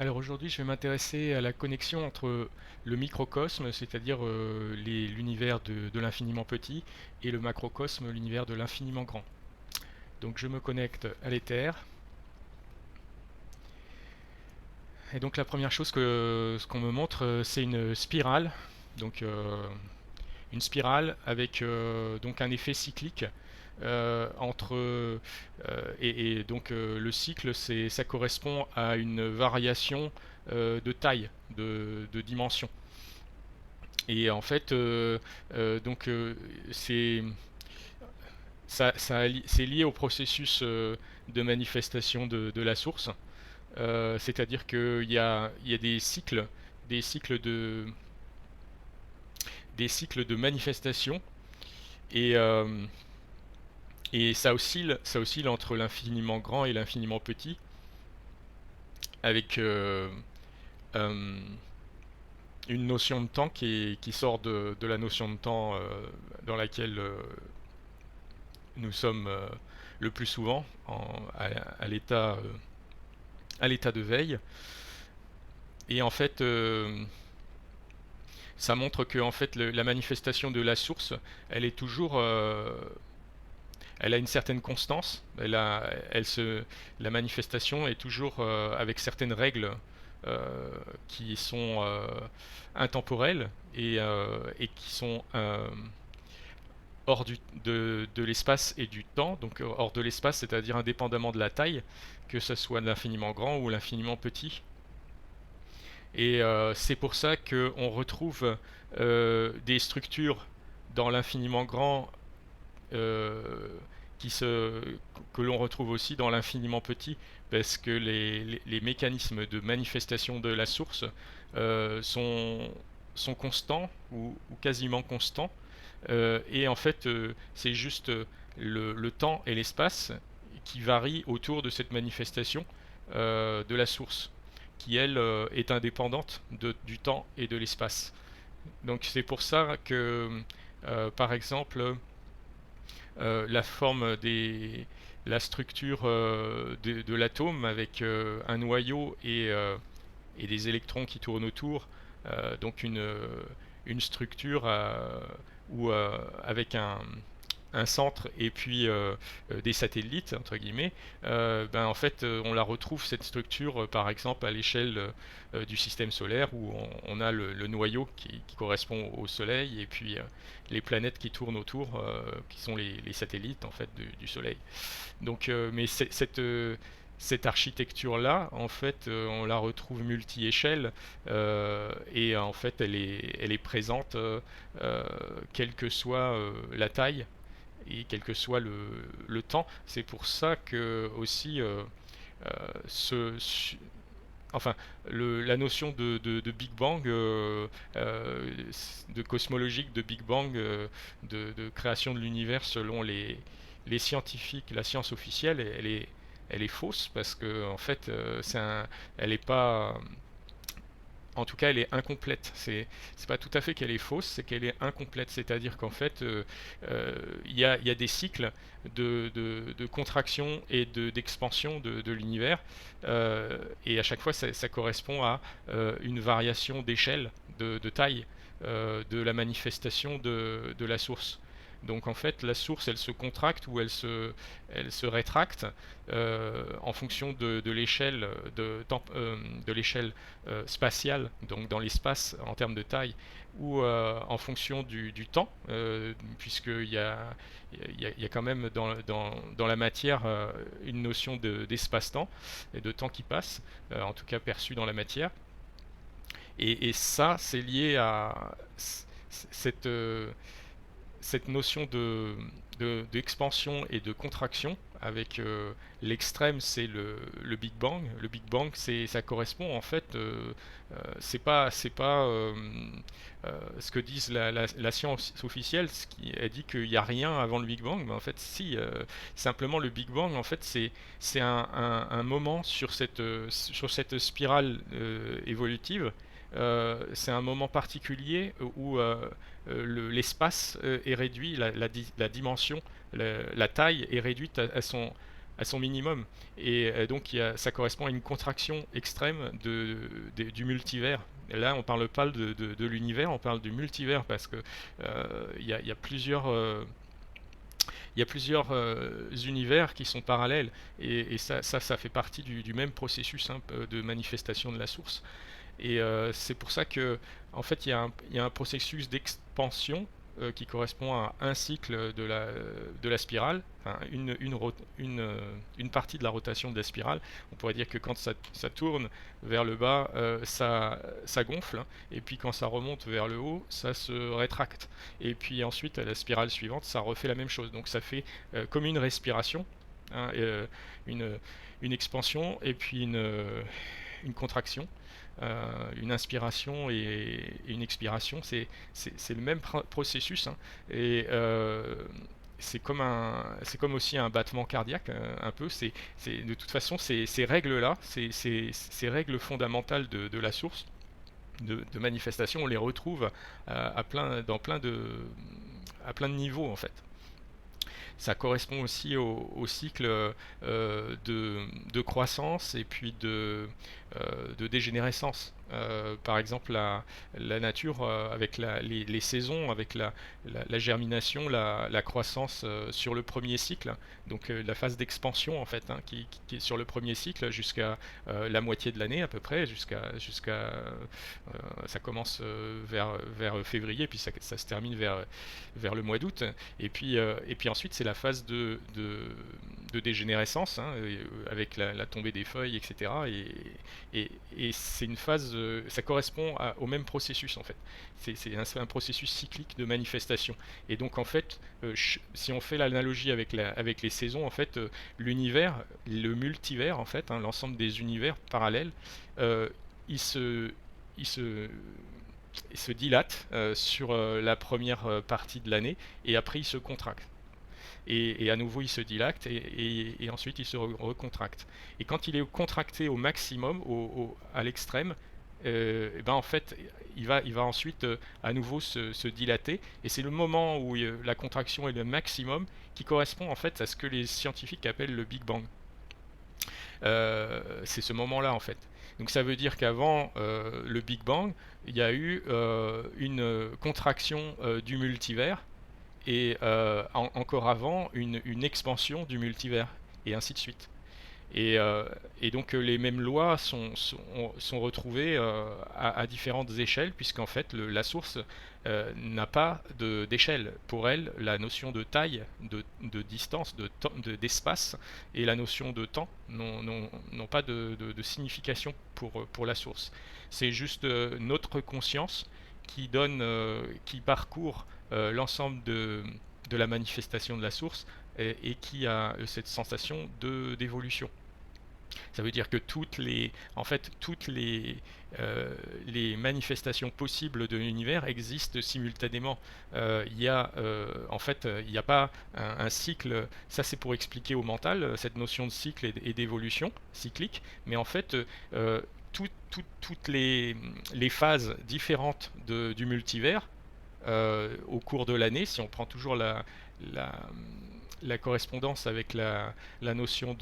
Alors aujourd'hui, je vais m'intéresser à la connexion entre le microcosme, c'est-à-dire l'univers de l'infiniment petit, et le macrocosme, l'univers de l'infiniment grand. Donc je me connecte à l'éther, et donc la première chose ce qu'on me montre, c'est une spirale, donc une spirale avec donc un effet cyclique entre et donc le cycle, ça correspond à une variation de taille, de dimension. Et en fait, donc c'est c'est lié au processus de manifestation de la source. C'est-à-dire qu'il y a des cycles de, des cycles de manifestation et, et ça oscille entre l'infiniment grand et l'infiniment petit avec euh, une notion de temps qui sort de la notion de temps dans laquelle nous sommes le plus souvent à à l'état de veille. Et en fait, ça montre que en fait, la manifestation de la source, elle est toujours, elle a une certaine constance. La manifestation est toujours avec certaines règles qui sont intemporelles et qui sont hors de l'espace et du temps, donc hors de l'espace, c'est-à-dire indépendamment de la taille, que ce soit de l'infiniment grand ou l'infiniment petit. Et c'est pour ça qu'on retrouve des structures dans l'infiniment grand euh, qui se, que l'on retrouve aussi dans l'infiniment petit, parce que les mécanismes de manifestation de la source euh, sont, sont constants ou quasiment constants. Et en fait, c'est juste le temps et l'espace qui varient autour de cette manifestation de la source, qui elle est indépendante du temps et de l'espace. Donc c'est pour ça que, par exemple, la forme la structure de l'atome avec un noyau et des électrons qui tournent autour, donc une structure avec un centre et puis des satellites entre guillemets, ben en fait on la retrouve cette structure par exemple à l'échelle du système solaire où on a le noyau qui correspond au Soleil et puis les planètes qui tournent autour qui sont les satellites en fait du Soleil. Donc mais cette architecture-là, en fait, on la retrouve multi-échelle et en fait, elle est présente quelle que soit la taille et quel que soit le temps. C'est pour ça que aussi euh, ce, enfin, la notion de Big Bang, de cosmologique de Big Bang, de création de l'univers selon les scientifiques, la science officielle, elle est fausse parce que en fait, elle est pas, en tout cas, elle est incomplète. C'est pas tout à fait qu'elle est fausse, c'est qu'elle est incomplète. C'est-à-dire qu'en fait, il y a des cycles de contraction et d'expansion de l'univers, et à chaque fois, ça correspond à une variation d'échelle, de taille de la manifestation de la source. Donc en fait, la source, elle se contracte ou elle se rétracte en fonction de l'échelle de l'échelle spatiale, donc dans l'espace en termes de taille, ou en fonction du temps, puisqu'il y a, il y a quand même dans la matière une notion d'espace-temps et de temps qui passe, en tout cas perçu dans la matière. Et ça, c'est lié à cette, cette notion d'expansion et de contraction avec l'extrême c'est le Big Bang. Le Big Bang ça correspond en fait c'est pas ce que disent la science officielle, elle dit qu'il n'y a rien avant le Big Bang, mais en fait si simplement le Big Bang en fait c'est un moment sur cette spirale évolutive. C'est un moment particulier où l'espace est réduit, la dimension, la taille est réduite à son à son minimum. Et donc ça correspond à une contraction extrême du multivers. Et là, on ne parle pas de l'univers, on parle du multivers parce que il y a plusieurs univers qui sont parallèles et ça fait partie du même processus, hein, de manifestation de la source. Et c'est pour ça que, en fait, il y a un processus d'expansion qui correspond à un cycle de la spirale, enfin, une partie de la rotation de la spirale. On pourrait dire que quand ça tourne vers le bas, ça gonfle, hein, et puis quand ça remonte vers le haut, ça se rétracte. Et puis ensuite, à la spirale suivante, ça refait la même chose. Donc ça fait comme une respiration, hein, une, une expansion et puis une contraction, une inspiration et une expiration, c'est le même processus, hein. Et c'est comme aussi un battement cardiaque, un peu. De toute façon, ces règles-là, ces règles fondamentales de la source, de manifestation, on les retrouve à plein de niveaux en fait. Ça correspond aussi au cycle de croissance et puis de dégénérescence. Par exemple, la nature, avec les saisons, avec la germination, la croissance sur le premier cycle, donc la phase d'expansion en fait, hein, qui est sur le premier cycle jusqu'à la moitié de l'année à peu près, ça commence vers février, puis ça se termine vers le mois d'août. Et puis ensuite, c'est la phase de dégénérescence, hein, avec la tombée des feuilles, etc. Et c'est une phase, ça correspond au même processus en fait. C'est un processus cyclique de manifestation. Et donc en fait, si on fait l'analogie avec les saisons, en fait, l'univers, le multivers en fait, hein, l'ensemble des univers parallèles, euh, il se, il se, il se dilate sur la première partie de l'année et après il se contracte. Et à nouveau il se dilate et ensuite il se recontracte. Et quand il est contracté au maximum, à l'extrême, et ben en fait il va ensuite à nouveau se dilater et c'est le moment où la contraction est le maximum qui correspond en fait à ce que les scientifiques appellent le Big Bang. C'est ce moment-là en fait. Donc ça veut dire qu'avant le Big Bang, il y a eu une contraction du multivers et encore avant une expansion du multivers et ainsi de suite. Et, euh, et donc les mêmes lois sont retrouvées à différentes échelles, puisqu'en fait la source n'a pas d'échelle. Pour elle, la notion de taille, de distance, d'espace et la notion de temps n'ont pas de signification pour la source. C'est juste notre conscience qui parcourt l'ensemble de la manifestation de la source et qui a cette sensation d'évolution. Ça veut dire que en fait, les manifestations possibles de l'univers existent simultanément. En fait, il n'y a pas un cycle. Ça, c'est pour expliquer au mental cette notion de cycle et d'évolution cyclique. Mais en fait, toutes les phases différentes du multivers au cours de l'année, si on prend toujours la, la correspondance avec la notion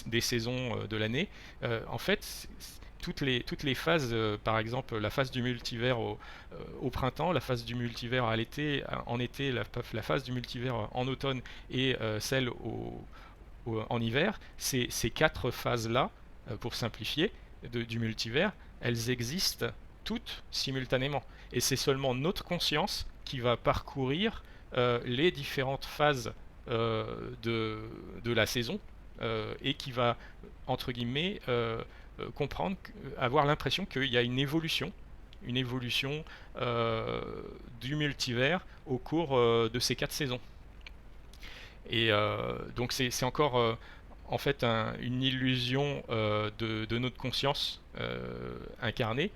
des saisons de l'année, en fait, toutes les phases, par exemple la phase du multivers au printemps, la phase du multivers à l'été, en été, la phase du multivers en automne et celle en hiver, ces quatre phases-là, pour simplifier, du multivers, elles existent toutes simultanément. Et c'est seulement notre conscience qui va parcourir les différentes phases de la saison et qui va, entre guillemets, comprendre, avoir l'impression qu'il y a une évolution du multivers au cours de ces quatre saisons. Et donc c'est encore en fait une illusion de notre conscience incarnée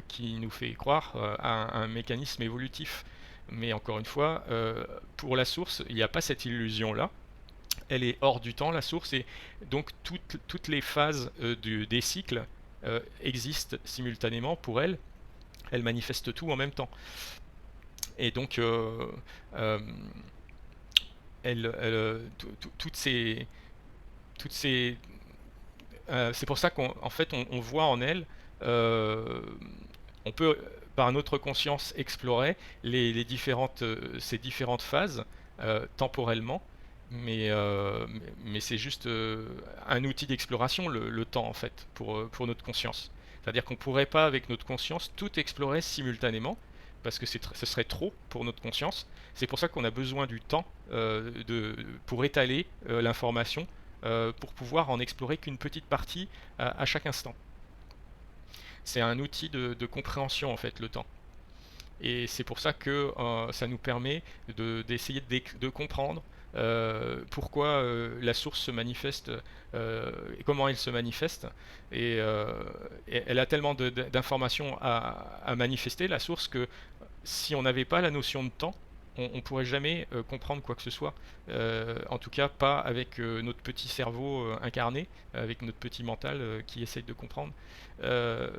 qui nous fait croire à un mécanisme évolutif. Mais encore une fois, pour la source, il n'y a pas cette illusion-là. Elle est hors du temps, la source, et donc toutes les phases des cycles existent simultanément pour elle. Elle manifeste tout en même temps. Et donc, elle, toutes ces toutes ces, c'est pour ça qu'en fait on voit en elle, euh, on peut par notre conscience explorer ces différentes phases temporellement, mais c'est juste un outil d'exploration, le temps en fait, pour notre conscience. C'est-à-dire qu'on ne pourrait pas avec notre conscience tout explorer simultanément, parce que ce serait trop pour notre conscience. C'est pour ça qu'on a besoin du temps pour étaler l'information, pour pouvoir en explorer qu'une petite partie à chaque instant. C'est un outil de compréhension en fait, le temps. Et c'est pour ça que ça nous permet d'essayer de comprendre pourquoi la source se manifeste et comment elle se manifeste. Et elle a tellement d'informations à manifester, la source, que si on n'avait pas la notion de temps, on ne pourrait jamais comprendre quoi que ce soit. En tout cas, pas avec notre petit cerveau incarné, avec notre petit mental qui essaye de comprendre. Euh,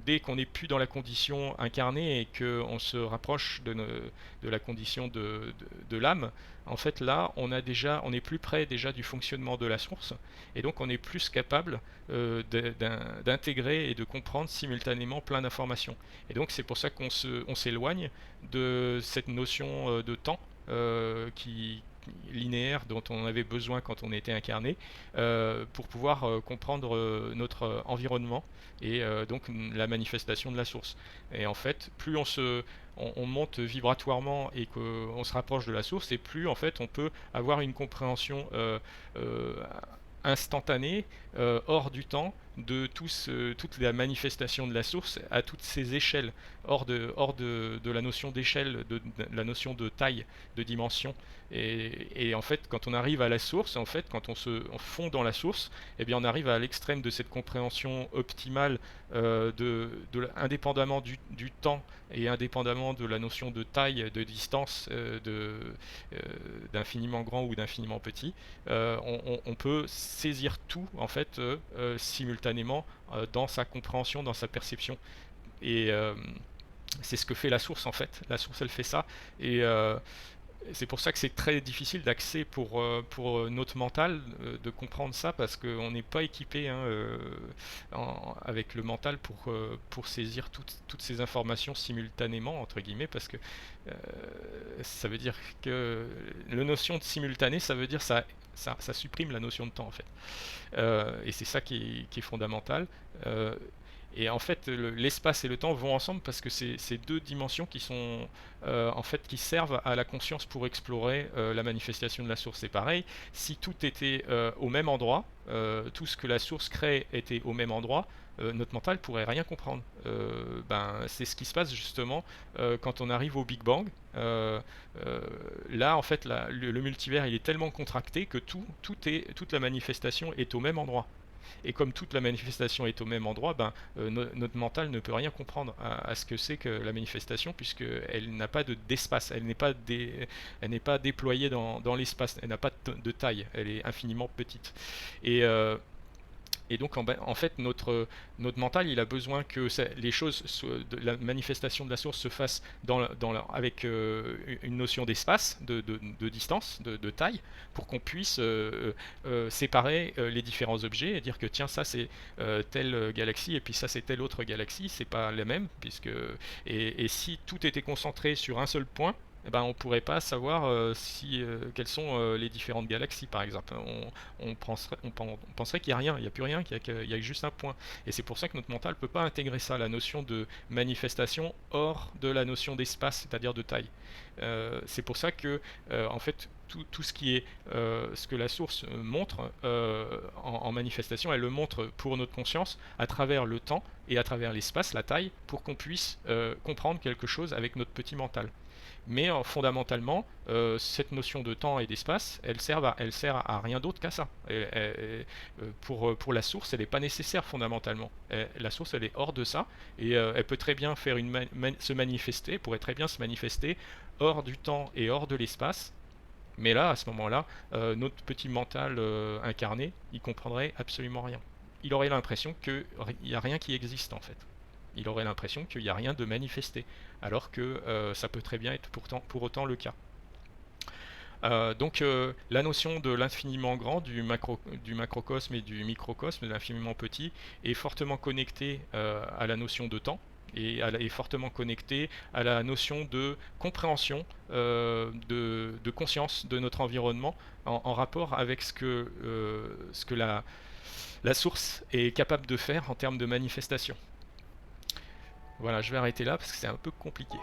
Dès qu'on n'est plus dans la condition incarnée et qu'on se rapproche de la condition de l'âme, en fait là on est plus près déjà du fonctionnement de la source, et donc on est plus capable d'intégrer et de comprendre simultanément plein d'informations. Et donc c'est pour ça on s'éloigne de cette notion de temps linéaire dont on avait besoin quand on était incarné, pour pouvoir comprendre notre environnement et donc la manifestation de la source. Et en fait, plus on monte vibratoirement et qu'on se rapproche de la source, et plus en fait on peut avoir une compréhension euh, instantanée, hors du temps, de toute la manifestation de la source à toutes ces échelles, hors de la notion d'échelle, de la notion de taille, de dimension. Et en fait, quand on arrive à la source, en fait, quand on fond dans la source, eh bien, on arrive à l'extrême de cette compréhension optimale, indépendamment du temps et indépendamment de la notion de taille, de distance, d'infiniment grand ou d'infiniment petit. On peut saisir tout en fait simultanément dans sa compréhension, dans sa perception. Et c'est ce que fait la source en fait. La source elle fait ça. Et c'est pour ça que c'est très difficile d'accès pour notre mental, de comprendre ça, parce qu'on n'est pas équipé hein, avec le mental pour saisir toutes ces informations simultanément, entre guillemets, parce que euh, ça veut dire que la notion de simultané, ça veut dire ça supprime la notion de temps en fait. Et c'est ça qui est fondamental. Euh, et en fait, l'espace et le temps vont ensemble parce que c'est deux dimensions qui sont en fait qui servent à la conscience pour explorer la manifestation de la source. C'est pareil, si tout était au même endroit, tout ce que la source crée était au même endroit, notre mental pourrait rien comprendre. C'est ce qui se passe justement quand on arrive au Big Bang. Euh, euh, Là, en fait, le multivers il est tellement contracté que toute la manifestation est au même endroit. Et comme toute la manifestation est au même endroit, notre mental ne peut rien comprendre à ce que c'est que la manifestation, puisqu'elle n'a pas d'espace, elle n'est pas déployée dans l'espace, elle n'a pas de taille, elle est infiniment petite. Et, euh, et donc en fait notre mental il a besoin que les choses, la manifestation de la source se fasse avec une notion d'espace, de distance, de taille, pour qu'on puisse séparer les différents objets et dire que tiens ça c'est telle galaxie et puis ça c'est telle autre galaxie, c'est pas la même, et si tout était concentré sur un seul point, eh ben, on ne pourrait pas savoir quelles sont les différentes galaxies, par exemple. On penserait qu'il n'y a rien, il n'y a plus rien, qu'il y a juste un point. Et c'est pour ça que notre mental ne peut pas intégrer ça, la notion de manifestation, hors de la notion d'espace, c'est-à-dire de taille. C'est pour ça que, en fait, tout ce qui est ce que la source montre en manifestation, elle le montre pour notre conscience à travers le temps et à travers l'espace, la taille, pour qu'on puisse comprendre quelque chose avec notre petit mental. Mais fondamentalement, cette notion de temps et d'espace, elle sert à rien d'autre qu'à ça. Pour la source, elle n'est pas nécessaire fondamentalement. La source, elle est hors de ça, et elle peut très bien faire se manifester, pourrait très bien se manifester hors du temps et hors de l'espace. Mais là, à ce moment-là, notre petit mental incarné, il comprendrait absolument rien. Il aurait l'impression qu'il n'y a rien qui existe en fait. Il aurait l'impression qu'il n'y a rien de manifesté, alors que ça peut très bien être pour autant le cas. La notion de l'infiniment grand, du macrocosme et du microcosme, de l'infiniment petit, est fortement connectée à la notion de temps et est fortement connectée à la notion de compréhension, de conscience de notre environnement en rapport avec ce que la source est capable de faire en termes de manifestation. Voilà, je vais arrêter là parce que c'est un peu compliqué.